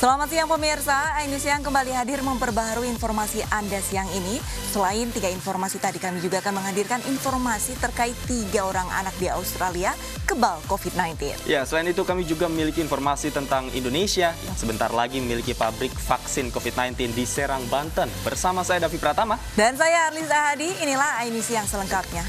Selamat siang pemirsa, iNews yang kembali hadir memperbaharui informasi Anda siang ini. Selain 3 informasi tadi, kami juga akan menghadirkan informasi terkait 3 orang anak di Australia kebal COVID-19. Ya, selain itu kami juga memiliki informasi tentang Indonesia yang sebentar lagi memiliki pabrik vaksin COVID-19 di Serang, Banten. Bersama saya Davi Pratama. Dan saya Arliza Hadi, inilah iNews yang selengkapnya.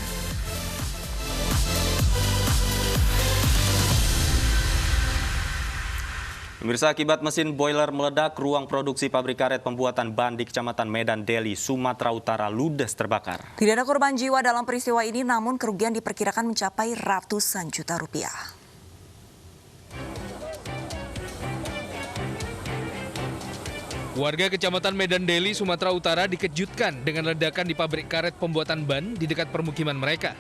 Pemirsa, akibat mesin boiler meledak, ruang produksi pabrik karet pembuatan ban di Kecamatan Medan Deli, Sumatera Utara ludes terbakar. Tidak ada korban jiwa dalam peristiwa ini, namun kerugian diperkirakan mencapai ratusan juta rupiah. Warga Kecamatan Medan Deli, Sumatera Utara dikejutkan dengan ledakan di pabrik karet pembuatan ban di dekat permukiman mereka.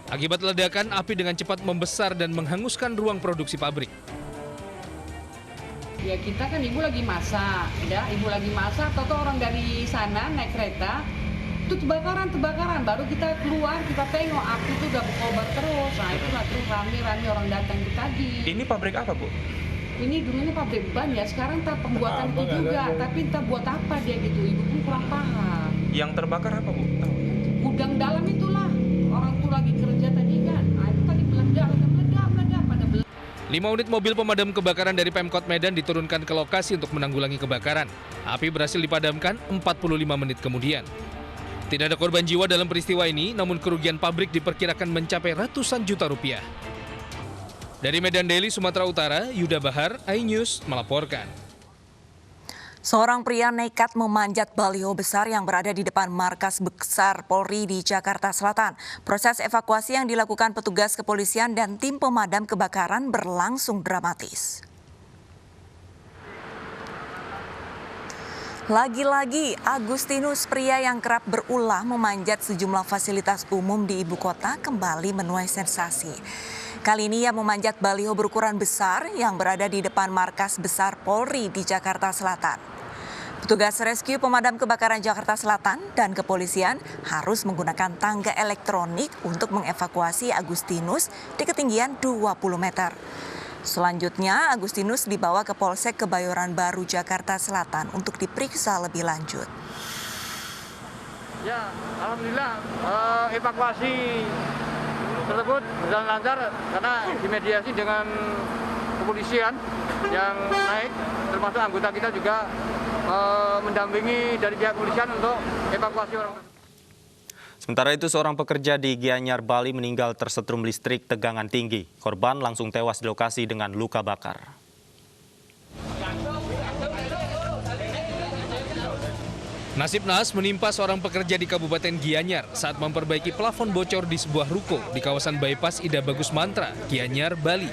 Akibat ledakan, api dengan cepat membesar dan menghanguskan ruang produksi pabrik. Ya kita kan ibu lagi masak, atau orang dari sana naik kereta, itu kebakaran, baru kita keluar, kita tengok api itu udah berkobar terus, nah itulah terus rame orang datang itu tadi. Ini pabrik apa, Bu? Ini dulunya pabrik ban ya, sekarang tak pembuatan itu juga, tapi entah buat apa dia gitu, ibu pun kurang paham. Yang terbakar apa, Bu? Tahu? Gudang dalam itulah, orang tuh lagi kerja tadi kan, nah itu tadi meledak pada 5 unit mobil pemadam kebakaran dari Pemkot Medan diturunkan ke lokasi untuk menanggulangi kebakaran. Api berhasil dipadamkan 45 menit kemudian. Tidak ada korban jiwa dalam peristiwa ini, namun kerugian pabrik diperkirakan mencapai ratusan juta rupiah. Dari Medan Deli, Sumatera Utara, Yuda Bahar, iNews melaporkan. Seorang pria nekat memanjat baliho besar yang berada di depan markas besar Polri di Jakarta Selatan. Proses evakuasi yang dilakukan petugas kepolisian dan tim pemadam kebakaran berlangsung dramatis. Lagi-lagi, Agustinus, pria yang kerap berulah memanjat sejumlah fasilitas umum di ibu kota, kembali menuai sensasi. Kali ini ia memanjat baliho berukuran besar yang berada di depan markas besar Polri di Jakarta Selatan. Petugas rescue pemadam kebakaran Jakarta Selatan dan kepolisian harus menggunakan tangga elektronik untuk mengevakuasi Agustinus di ketinggian 20 meter. Selanjutnya, Agustinus dibawa ke Polsek Kebayoran Baru, Jakarta Selatan untuk diperiksa lebih lanjut. Ya, alhamdulillah evakuasi tersebut berjalan lancar karena dimediasi dengan kepolisian yang naik, termasuk anggota kita juga mendampingi dari pihak kepolisian untuk evakuasi orang. Sementara itu, seorang pekerja di Gianyar, Bali meninggal tersetrum listrik tegangan tinggi. Korban langsung tewas di lokasi dengan luka bakar. Nasib naas menimpa seorang pekerja di Kabupaten Gianyar saat memperbaiki plafon bocor di sebuah ruko di kawasan bypass Ida Bagus Mantra, Gianyar, Bali.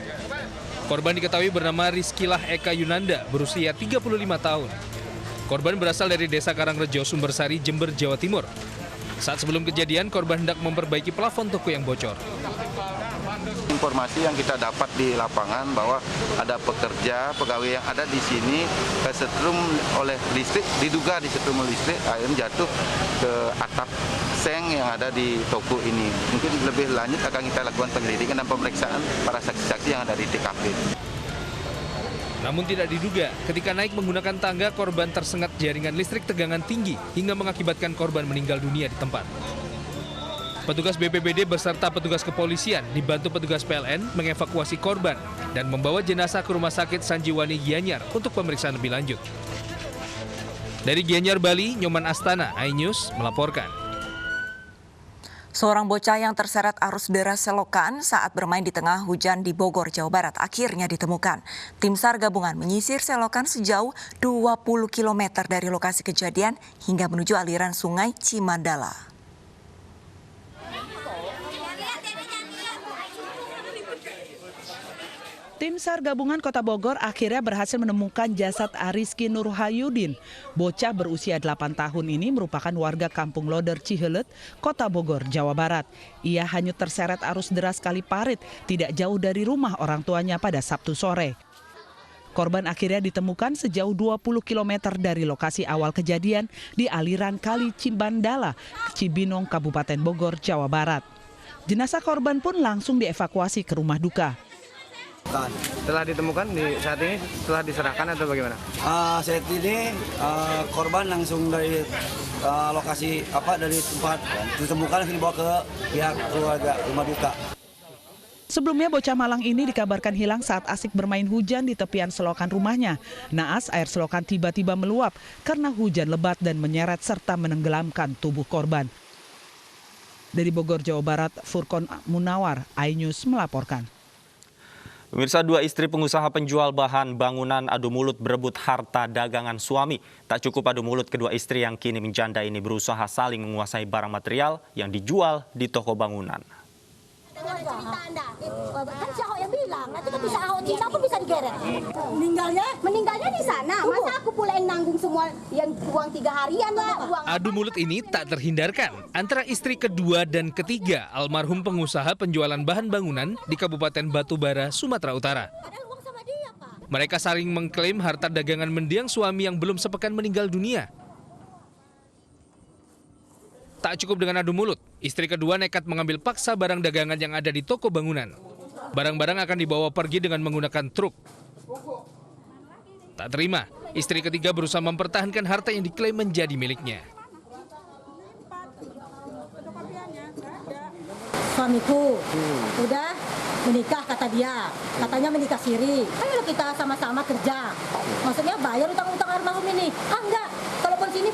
Korban diketahui bernama Rizkilah Eka Yunanda, berusia 35 tahun. Korban berasal dari Desa Karangrejo, Sumbersari, Jember, Jawa Timur. Saat sebelum kejadian, korban hendak memperbaiki plafon toko yang bocor. Informasi yang kita dapat di lapangan bahwa ada pegawai yang ada di sini kesetrum oleh listrik, diduga disetrum listrik, akhirnya jatuh ke atap seng yang ada di toko ini. Mungkin lebih lanjut akan kita lakukan penyelidikan dan pemeriksaan para saksi-saksi yang ada di TKP. Namun tidak diduga, ketika naik menggunakan tangga, korban tersengat jaringan listrik tegangan tinggi hingga mengakibatkan korban meninggal dunia di tempat. Petugas BPBD beserta petugas kepolisian dibantu petugas PLN mengevakuasi korban dan membawa jenazah ke Rumah Sakit Sanjiwani Gianyar untuk pemeriksaan lebih lanjut. Dari Gianyar, Bali, Nyoman Astana, iNews melaporkan. Seorang bocah yang terseret arus deras selokan saat bermain di tengah hujan di Bogor, Jawa Barat akhirnya ditemukan. Tim SAR gabungan menyisir selokan sejauh 20 km dari lokasi kejadian hingga menuju aliran sungai Cimandala. Tim SAR gabungan Kota Bogor akhirnya berhasil menemukan jasad Ariski Nurhayudin. Bocah berusia 8 tahun ini merupakan warga Kampung Loder Cihelet, Kota Bogor, Jawa Barat. Ia hanyut terseret arus deras kali parit tidak jauh dari rumah orang tuanya pada Sabtu sore. Korban akhirnya ditemukan sejauh 20 km dari lokasi awal kejadian di aliran Kali Cimbandala, Cibinong, Kabupaten Bogor, Jawa Barat. Jenazah korban pun langsung dievakuasi ke rumah duka. Setelah ditemukan saat ini setelah diserahkan atau bagaimana? Saat ini korban langsung dari lokasi dari tempat ditemukan langsung dibawa ke pihak keluarga rumah duka. Sebelumnya bocah Malang ini dikabarkan hilang saat asik bermain hujan di tepian selokan rumahnya. Naas air selokan tiba-tiba meluap karena hujan lebat dan menyeret serta menenggelamkan tubuh korban. Dari Bogor, Jawa Barat, Furkon Munawar, iNews melaporkan. Pemirsa, 2 istri pengusaha penjual bahan bangunan adu mulut berebut harta dagangan suami. Tak cukup adu mulut, kedua istri yang kini menjanda ini berusaha saling menguasai barang material yang dijual di toko bangunan. Cerita Anda, kan si Ahok yang bilang, nanti kan bisa Ahok Cina pun bisa digeret. Meninggalnya di sana, masa aku pula yang nanggung semua yang uang 3 harian lah. Adu mulut ini tak terhindarkan antara istri kedua dan ketiga almarhum pengusaha penjualan bahan bangunan di Kabupaten Batubara, Sumatera Utara. Mereka saling mengklaim harta dagangan mendiang suami yang belum sepekan meninggal dunia. Tak cukup dengan adu mulut, istri kedua nekat mengambil paksa barang dagangan yang ada di toko bangunan. Barang-barang akan dibawa pergi dengan menggunakan truk. Tak terima, istri ketiga berusaha mempertahankan harta yang diklaim menjadi miliknya. Suamiku udah menikah kata dia, katanya menikah siri. Ayo kita sama-sama kerja. Maksudnya bayar utang-utang almarhum ini. Enggak. Kalau bon sini,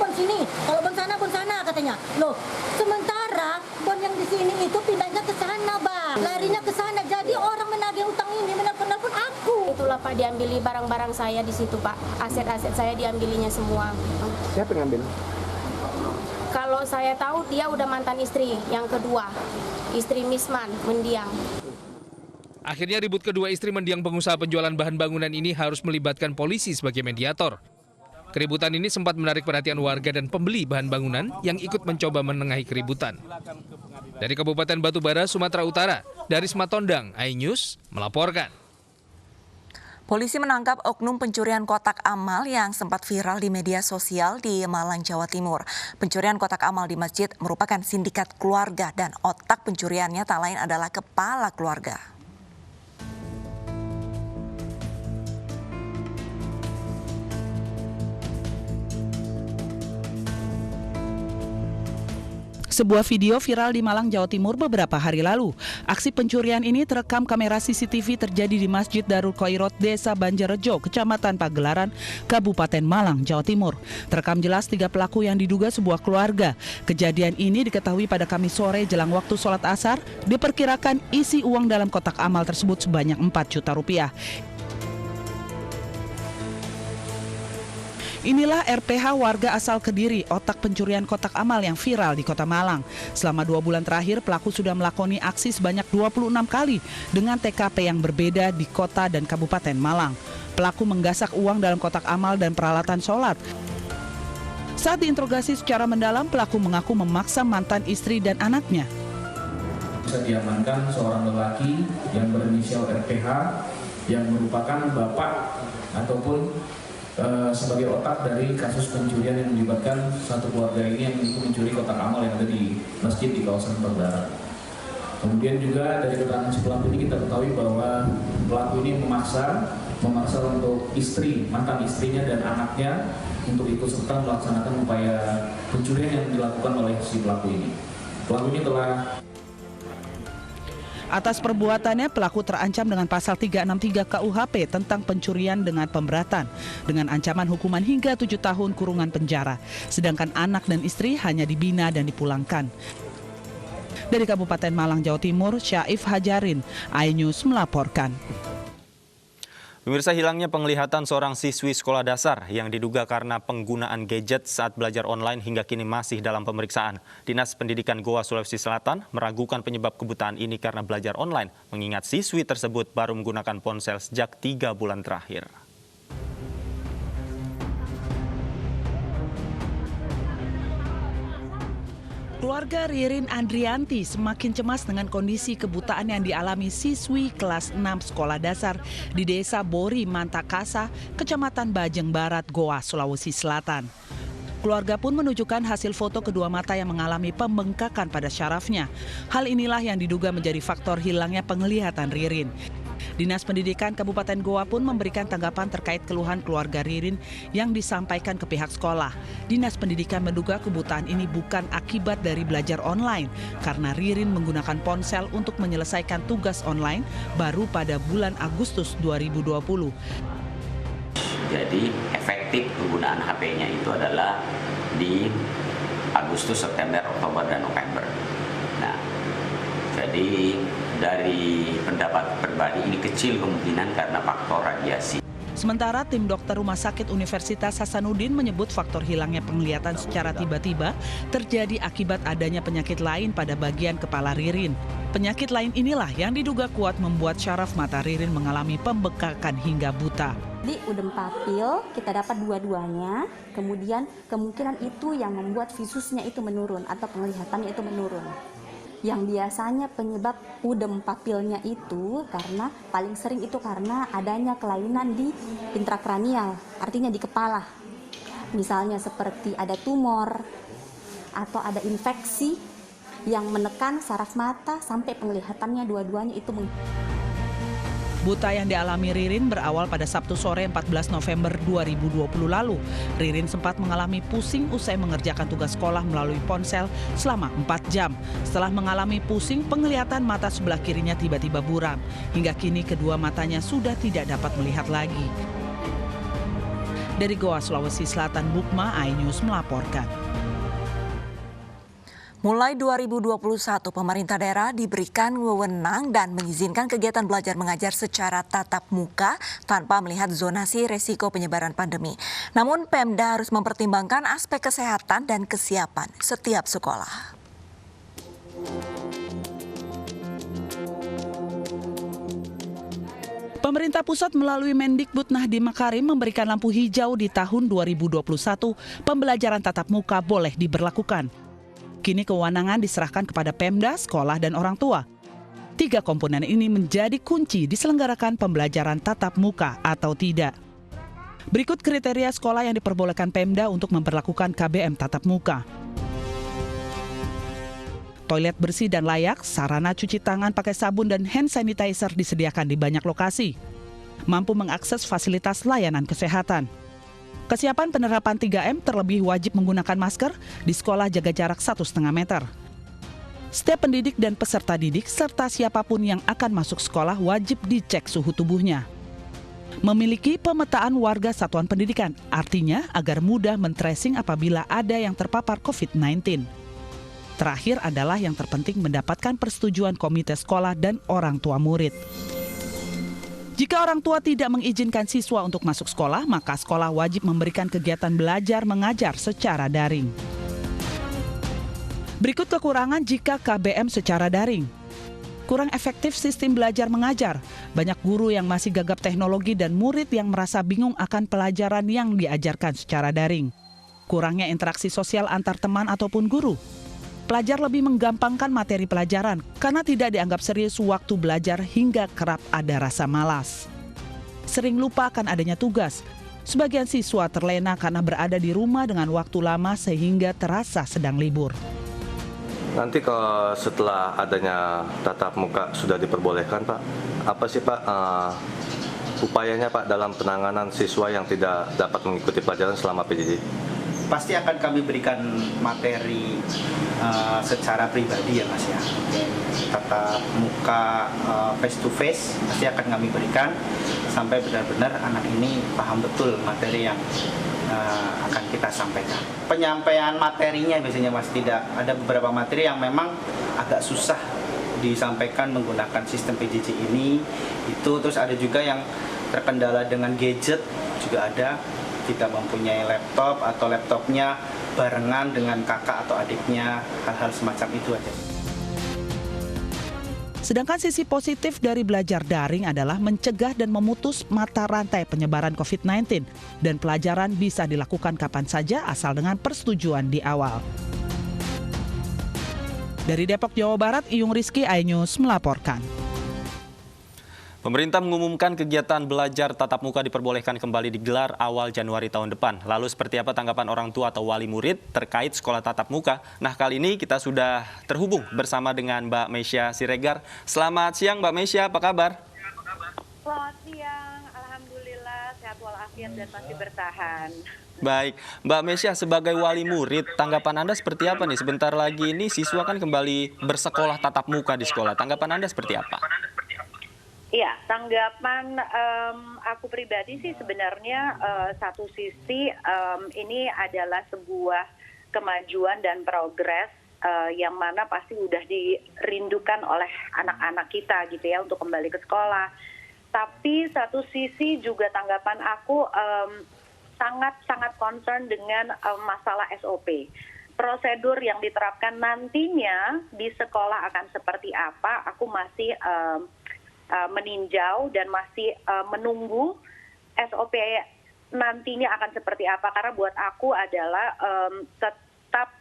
kalau bon sana katanya. Loh, sementara bon yang di sini itu pindahnya ke sana, Bang. Larinya ke sana. Jadi orang menagih utang ini benar-benar pun aku. Itulah Pak, diambili barang-barang saya di situ, Pak. Aset-aset saya diambilinya semua. Siapa yang ngambil? Kalau saya tahu dia udah mantan istri yang kedua. Istri Misman, mendiang. Akhirnya ribut kedua istri mendiang pengusaha penjualan bahan bangunan ini harus melibatkan polisi sebagai mediator. Keributan ini sempat menarik perhatian warga dan pembeli bahan bangunan yang ikut mencoba menengahi keributan. Dari Kabupaten Batubara, Sumatera Utara, Daris Matondang, iNews melaporkan. Polisi menangkap oknum pencurian kotak amal yang sempat viral di media sosial di Malang, Jawa Timur. Pencurian kotak amal di masjid merupakan sindikat keluarga dan otak pencuriannya tak lain adalah kepala keluarga. Sebuah video viral di Malang, Jawa Timur beberapa hari lalu. Aksi pencurian ini terekam kamera CCTV terjadi di Masjid Darul Khoirot, Desa Banjarrejo, Kecamatan Pagelaran, Kabupaten Malang, Jawa Timur. Terekam jelas 3 pelaku yang diduga sebuah keluarga. Kejadian ini diketahui pada Kamis sore jelang waktu sholat asar. Diperkirakan isi uang dalam kotak amal tersebut sebanyak 4 juta rupiah. Inilah RPH warga asal Kediri, otak pencurian kotak amal yang viral di Kota Malang. Selama 2 bulan terakhir, pelaku sudah melakoni aksi sebanyak 26 kali dengan TKP yang berbeda di kota dan Kabupaten Malang. Pelaku menggasak uang dalam kotak amal dan peralatan sholat. Saat diinterogasi secara mendalam, pelaku mengaku memaksa mantan istri dan anaknya. Bisa diamankan seorang lelaki yang berinisial RPH yang merupakan bapak ataupun sebagai otak dari kasus pencurian yang melibatkan satu keluarga ini yang mencuri kotak amal yang ada di masjid di kawasan Pagelaran. Kemudian juga dari keterangan si pelaku ini kita ketahui bahwa pelaku ini memaksa untuk mantan istrinya dan anaknya untuk ikut serta melaksanakan upaya pencurian yang dilakukan oleh si pelaku ini. Pelaku ini telah Atas perbuatannya, pelaku terancam dengan pasal 363 KUHP tentang pencurian dengan pemberatan, dengan ancaman hukuman hingga 7 tahun kurungan penjara. Sedangkan anak dan istri hanya dibina dan dipulangkan. Dari Kabupaten Malang, Jawa Timur, Syaif Hajarin, iNews melaporkan. Pemirsa, hilangnya penglihatan seorang siswi sekolah dasar yang diduga karena penggunaan gadget saat belajar online hingga kini masih dalam pemeriksaan. Dinas Pendidikan Goa, Sulawesi Selatan meragukan penyebab kebutaan ini karena belajar online, mengingat siswi tersebut baru menggunakan ponsel sejak 3 bulan terakhir. Keluarga Ririn Andrianti semakin cemas dengan kondisi kebutaan yang dialami siswi kelas 6 sekolah dasar di Desa Bori, Mantakasa, Kecamatan Bajeng Barat, Goa, Sulawesi Selatan. Keluarga pun menunjukkan hasil foto kedua mata yang mengalami pembengkakan pada syarafnya. Hal inilah yang diduga menjadi faktor hilangnya penglihatan Ririn. Dinas Pendidikan Kabupaten Goa pun memberikan tanggapan terkait keluhan keluarga Ririn yang disampaikan ke pihak sekolah. Dinas Pendidikan menduga kebutaan ini bukan akibat dari belajar online karena Ririn menggunakan ponsel untuk menyelesaikan tugas online baru pada bulan Agustus 2020. Jadi efektif penggunaan HP-nya itu adalah di Agustus, September, Oktober, dan November. Nah, jadi dari pendapat pribadi ini kecil kemungkinan karena faktor radiasi. Sementara tim dokter Rumah Sakit Universitas Hasanuddin menyebut faktor hilangnya penglihatan secara tiba-tiba terjadi akibat adanya penyakit lain pada bagian kepala Ririn. Penyakit lain inilah yang diduga kuat membuat syaraf mata Ririn mengalami pembekakan hingga buta. Di udem papil kita dapat dua-duanya, kemudian kemungkinan itu yang membuat visusnya itu menurun atau penglihatannya itu menurun. Yang biasanya penyebab udem papilnya itu karena paling sering itu karena adanya kelainan di intrakranial, artinya di kepala. Misalnya seperti ada tumor atau ada infeksi yang menekan saraf mata sampai penglihatannya dua-duanya itu Buta yang dialami Ririn berawal pada Sabtu sore 14 November 2020 lalu. Ririn sempat mengalami pusing usai mengerjakan tugas sekolah melalui ponsel selama 4 jam. Setelah mengalami pusing, penglihatan mata sebelah kirinya tiba-tiba buram. Hingga kini kedua matanya sudah tidak dapat melihat lagi. Dari Goa, Sulawesi Selatan, Bukma, iNews melaporkan. Mulai 2021, pemerintah daerah diberikan wewenang dan mengizinkan kegiatan belajar mengajar secara tatap muka tanpa melihat zonasi resiko penyebaran pandemi. Namun Pemda harus mempertimbangkan aspek kesehatan dan kesiapan setiap sekolah. Pemerintah pusat melalui Mendikbud Nadiem Makarim memberikan lampu hijau di tahun 2021, pembelajaran tatap muka boleh diberlakukan. Kini kewenangan diserahkan kepada Pemda, sekolah, dan orang tua. 3 komponen ini menjadi kunci diselenggarakan pembelajaran tatap muka atau tidak. Berikut kriteria sekolah yang diperbolehkan Pemda untuk memperlakukan KBM tatap muka. Toilet bersih dan layak, sarana cuci tangan pakai sabun dan hand sanitizer disediakan di banyak lokasi. Mampu mengakses fasilitas layanan kesehatan. Kesiapan penerapan 3M terlebih wajib menggunakan masker, di sekolah jaga jarak 1,5 meter. Setiap pendidik dan peserta didik serta siapapun yang akan masuk sekolah wajib dicek suhu tubuhnya. Memiliki pemetaan warga satuan pendidikan, artinya agar mudah men-tracing apabila ada yang terpapar COVID-19. Terakhir adalah yang terpenting mendapatkan persetujuan komite sekolah dan orang tua murid. Jika orang tua tidak mengizinkan siswa untuk masuk sekolah, maka sekolah wajib memberikan kegiatan belajar mengajar secara daring. Berikut kekurangan jika KBM secara daring. Kurang efektif sistem belajar mengajar. Banyak guru yang masih gagap teknologi dan murid yang merasa bingung akan pelajaran yang diajarkan secara daring. Kurangnya interaksi sosial antar teman ataupun guru. Pelajar lebih menggampangkan materi pelajaran karena tidak dianggap serius waktu belajar hingga kerap ada rasa malas. Sering lupa akan adanya tugas. Sebagian siswa terlena karena berada di rumah dengan waktu lama sehingga terasa sedang libur. Nanti kalau setelah adanya tatap muka sudah diperbolehkan, Pak, apa sih Pak upayanya Pak dalam penanganan siswa yang tidak dapat mengikuti pelajaran selama PJJ? Pasti akan kami berikan materi secara pribadi ya Mas ya. Tatap muka face to face pasti akan kami berikan sampai benar-benar anak ini paham betul materi yang akan kita sampaikan. Penyampaian materinya biasanya Mas, tidak ada beberapa materi yang memang agak susah disampaikan menggunakan sistem PJJ ini. Itu terus ada juga yang terkendala dengan gadget juga ada. Tidak mempunyai laptop atau laptopnya barengan dengan kakak atau adiknya, hal-hal semacam itu aja. Sedangkan sisi positif dari belajar daring adalah mencegah dan memutus mata rantai penyebaran COVID-19 dan pelajaran bisa dilakukan kapan saja asal dengan persetujuan di awal. Dari Depok, Jawa Barat, Iyung Rizky, iNews melaporkan. Pemerintah mengumumkan kegiatan belajar tatap muka diperbolehkan kembali digelar awal Januari tahun depan. Lalu seperti apa tanggapan orang tua atau wali murid terkait sekolah tatap muka? Nah, kali ini kita sudah terhubung bersama dengan Mbak Mesya Siregar. Selamat siang Mbak Mesya, apa kabar? Selamat siang, Alhamdulillah sehat walafiat dan masih bertahan. Baik, Mbak Mesya sebagai wali murid, tanggapan Anda seperti apa nih? Sebentar lagi ini siswa kan kembali bersekolah tatap muka di sekolah. Tanggapan Anda seperti apa? Iya, tanggapan aku pribadi sih sebenarnya satu sisi ini adalah sebuah kemajuan dan progres yang mana pasti udah dirindukan oleh anak-anak kita gitu ya untuk kembali ke sekolah. Tapi satu sisi juga tanggapan aku sangat concern dengan masalah SOP. Prosedur yang diterapkan nantinya di sekolah akan seperti apa, aku masih meninjau dan masih menunggu SOP nantinya akan seperti apa. Karena buat aku adalah tetap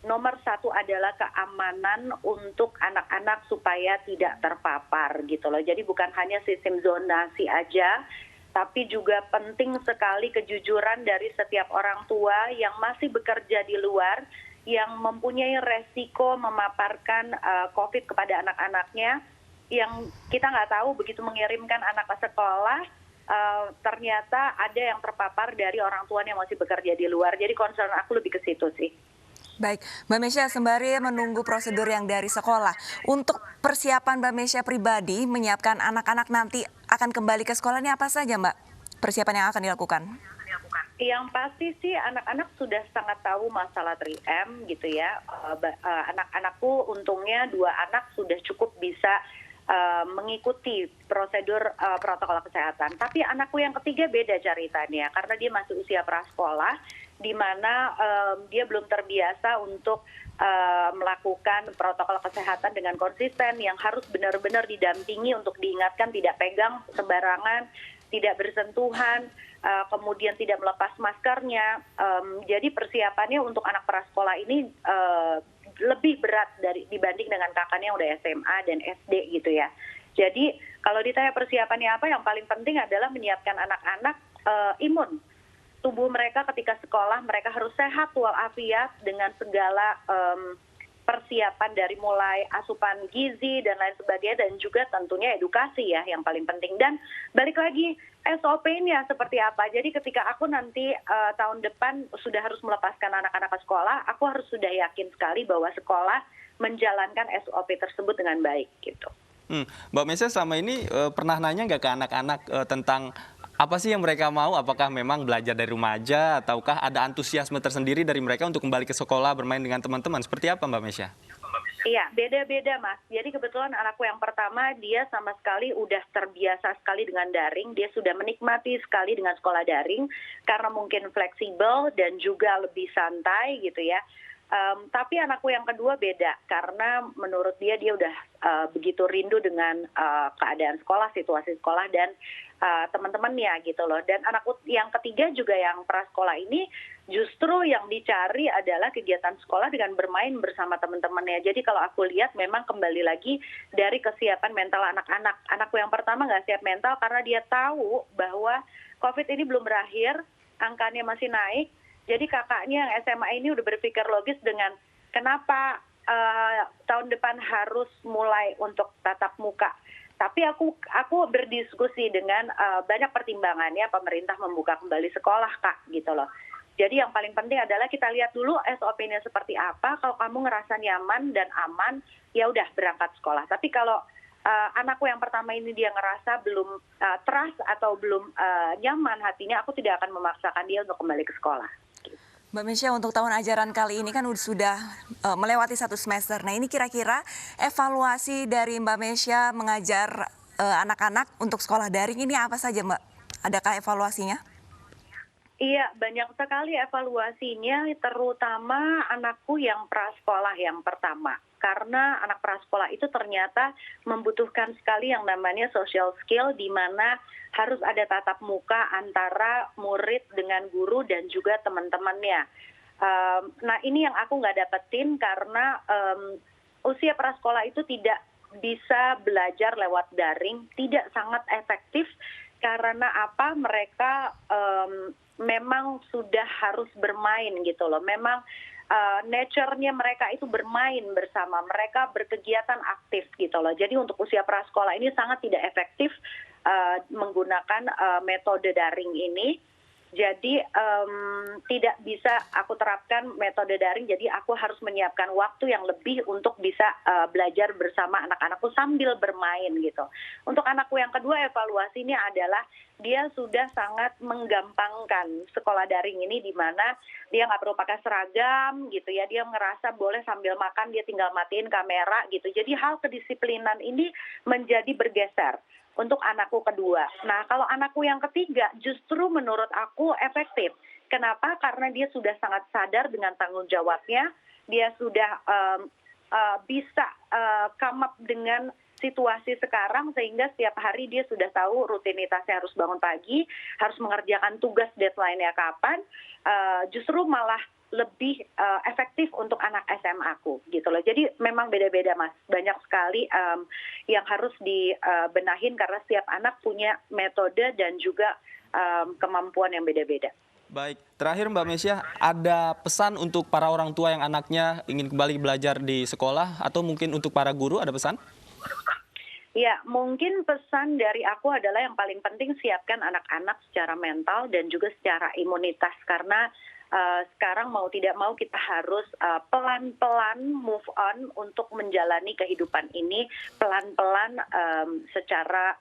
nomor satu adalah keamanan untuk anak-anak supaya tidak terpapar gitu loh. Jadi bukan hanya sistem zonasi aja, tapi juga penting sekali kejujuran dari setiap orang tua yang masih bekerja di luar, yang mempunyai resiko memaparkan COVID kepada anak-anaknya, yang kita nggak tahu begitu mengirimkan anak ke sekolah, ternyata ada yang terpapar dari orang tuanya yang masih bekerja di luar. Jadi concern aku lebih ke situ sih. Baik, Mbak Mesya, sembari menunggu prosedur yang dari sekolah, untuk persiapan Mbak Mesya pribadi menyiapkan anak-anak nanti akan kembali ke sekolah ini apa saja, Mbak? Persiapan yang akan dilakukan? Yang pasti sih anak-anak sudah sangat tahu masalah 3M gitu ya. Anak-anakku untungnya 2 anak sudah cukup bisa mengikuti prosedur protokol kesehatan. Tapi anakku yang ketiga beda ceritanya karena dia masih usia prasekolah, di mana dia belum terbiasa untuk melakukan protokol kesehatan dengan konsisten yang harus benar-benar didampingi untuk diingatkan tidak pegang sembarangan, tidak bersentuhan, kemudian tidak melepas maskernya. Jadi persiapannya untuk anak prasekolah ini lebih berat dibanding dengan kakaknya yang udah SMA dan SD gitu ya. Jadi kalau ditanya persiapannya apa, yang paling penting adalah menyiapkan anak-anak imun. Tubuh mereka ketika sekolah, mereka harus sehat walafiat dengan segala persiapan dari mulai asupan gizi dan lain sebagainya, dan juga tentunya edukasi ya yang paling penting. Dan balik lagi SOP-nya seperti apa. Jadi ketika aku nanti tahun depan sudah harus melepaskan anak-anak ke sekolah, aku harus sudah yakin sekali bahwa sekolah menjalankan SOP tersebut dengan baik gitu. Mbak Mesya selama ini pernah nanya nggak ke anak-anak tentang apa sih yang mereka mau? Apakah memang belajar dari rumah aja, ataukah ada antusiasme tersendiri dari mereka untuk kembali ke sekolah bermain dengan teman-teman? Seperti apa Mbak Mesya? Iya, beda-beda Mas. Jadi kebetulan anakku yang pertama, dia sama sekali udah terbiasa sekali dengan daring. Dia sudah menikmati sekali dengan sekolah daring karena mungkin fleksibel dan juga lebih santai gitu ya. Tapi anakku yang kedua beda karena menurut dia udah begitu rindu dengan keadaan sekolah, situasi sekolah dan teman-temannya gitu loh. Dan anakku yang ketiga juga yang prasekolah ini justru yang dicari adalah kegiatan sekolah dengan bermain bersama teman-temannya. Jadi kalau aku lihat memang kembali lagi dari kesiapan mental anak-anak. Anakku yang pertama nggak siap mental karena dia tahu bahwa COVID ini belum berakhir, angkanya masih naik. Jadi kakaknya yang SMA ini udah berpikir logis dengan kenapa tahun depan harus mulai untuk tatap muka. Tapi aku berdiskusi dengan banyak pertimbangannya pemerintah membuka kembali sekolah Kak gitu loh. Jadi yang paling penting adalah kita lihat dulu SOP-nya seperti apa. Kalau kamu ngerasa nyaman dan aman, ya udah berangkat sekolah. Tapi kalau anakku yang pertama ini dia ngerasa belum trust atau belum nyaman hatinya, aku tidak akan memaksakan dia untuk kembali ke sekolah. Mbak Mesya, untuk tahun ajaran kali ini kan sudah melewati 1 semester. Nah ini kira-kira evaluasi dari Mbak Mesya mengajar anak-anak untuk sekolah daring ini apa saja Mbak? Adakah evaluasinya? Iya, banyak sekali evaluasinya, terutama anakku yang prasekolah yang pertama. Karena anak prasekolah itu ternyata membutuhkan sekali yang namanya social skill, di mana harus ada tatap muka antara murid dengan guru dan juga teman-temannya. Nah ini yang aku nggak dapetin karena usia prasekolah itu tidak bisa belajar lewat daring, tidak sangat efektif karena apa? Mereka memang sudah harus bermain gitu loh. Memang nature-nya mereka itu bermain bersama, mereka berkegiatan aktif gitu loh. Jadi untuk usia prasekolah ini sangat tidak efektif menggunakan metode daring ini. Jadi tidak bisa aku terapkan metode daring, jadi aku harus menyiapkan waktu yang lebih untuk bisa belajar bersama anak-anakku sambil bermain gitu. Untuk anakku yang kedua, evaluasinya adalah dia sudah sangat menggampangkan sekolah daring ini, di mana dia nggak perlu pakai seragam gitu ya, dia ngerasa boleh sambil makan dia tinggal matiin kamera gitu. Jadi hal kedisiplinan ini menjadi bergeser untuk anakku kedua. Nah, kalau anakku yang ketiga justru menurut aku efektif. Kenapa? Karena dia sudah sangat sadar dengan tanggung jawabnya, dia sudah bisa come up dengan situasi sekarang, sehingga setiap hari dia sudah tahu rutinitasnya, harus bangun pagi, harus mengerjakan tugas deadline-nya kapan, justru malah lebih efektif untuk anak SMA aku gitu loh. Jadi memang beda-beda Mas, banyak sekali yang harus dibenahin karena setiap anak punya metode dan juga kemampuan yang beda-beda. Baik, terakhir Mbak Mesya, ada pesan untuk para orang tua yang anaknya ingin kembali belajar di sekolah atau mungkin untuk para guru ada pesan? Ya, mungkin pesan dari aku adalah yang paling penting siapkan anak-anak secara mental dan juga secara imunitas, karena sekarang mau tidak mau kita harus pelan-pelan move on untuk menjalani kehidupan ini pelan-pelan secara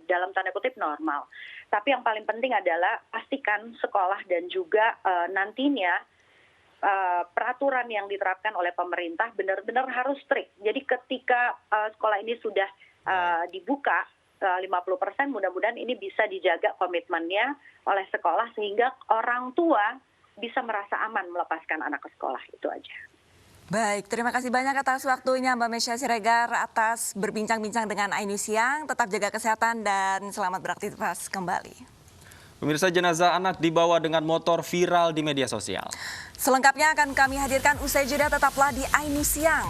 dalam tanda kutip normal. Tapi yang paling penting adalah pastikan sekolah dan juga nantinya peraturan yang diterapkan oleh pemerintah benar-benar harus strict. Jadi ketika sekolah ini sudah dibuka 50%, mudah-mudahan ini bisa dijaga komitmennya oleh sekolah sehingga orang tua bisa merasa aman melepaskan anak ke sekolah. Itu aja. Baik, terima kasih banyak atas waktunya Mbak Mesya Siregar, atas berbincang-bincang dengan Aini Siang. Tetap jaga kesehatan dan selamat beraktivitas kembali. Pemirsa, jenazah anak dibawa dengan motor viral di media sosial. Selengkapnya akan kami hadirkan usai jeda, tetaplah di Aini Siang.